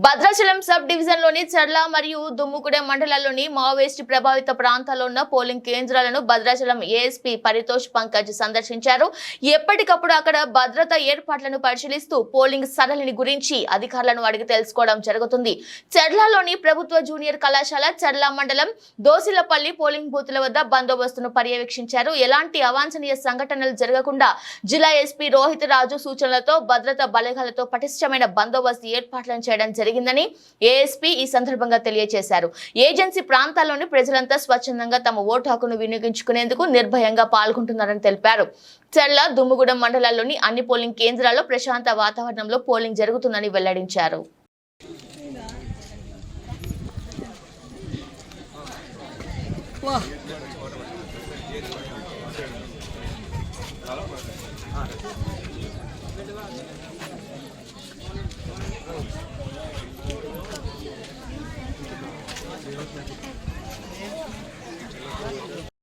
Bhadrachalam sub division లోని చర్ల మరియు దుమ్ముగూడెం మండలాల్లోని మావోయిస్టు ప్రభావిత ప్రాంతాల్లో ఉన్న పోలింగ్ కేంద్రాలను భద్రాచలం ఏఎస్పీ పరితోష్ పంకజ్ సందర్శించారు. ఎప్పటికప్పుడు అక్కడ భద్రతా ఏర్పాట్లను పరిశీలిస్తూ పోలింగ్ సరళిని గురించి అధికారులను అడిగి తెలుసుకోవడం జరుగుతుంది. చర్లలోని ప్రభుత్వ జూనియర్ కళాశాల చర్ల మండలం దోసిలపల్లి పోలింగ్ బూత్ల వద్ద బందోబస్తును పర్యవేక్షించారు. ఎలాంటి అవాంఛనీయ సంఘటనలు జరగకుండా జిల్లా ఎస్పీ రోహిత్ రాజు సూచనలతో భద్రతా బలగాలతో పటిష్టమైన బందోబస్తు ఏర్పాట్లను చేయడం జరిగిందని ఏఎస్పీ ఈ సందర్భంగా తెలియజేశారు. ఏజెన్సీ ప్రాంతాల్లోని ప్రజలంతా స్వచ్ఛందంగా తమ ఓటు హక్కును వినియోగించుకునేందుకు నిర్భయంగా పాల్గొంటున్నారని తెలిపారు. చర్ల దుమ్ముగూడెం మండలాల్లోని అన్ని పోలింగ్ కేంద్రాల్లో ప్రశాంత వాతావరణంలో పోలింగ్ జరుగుతుందని వెల్లడించారు.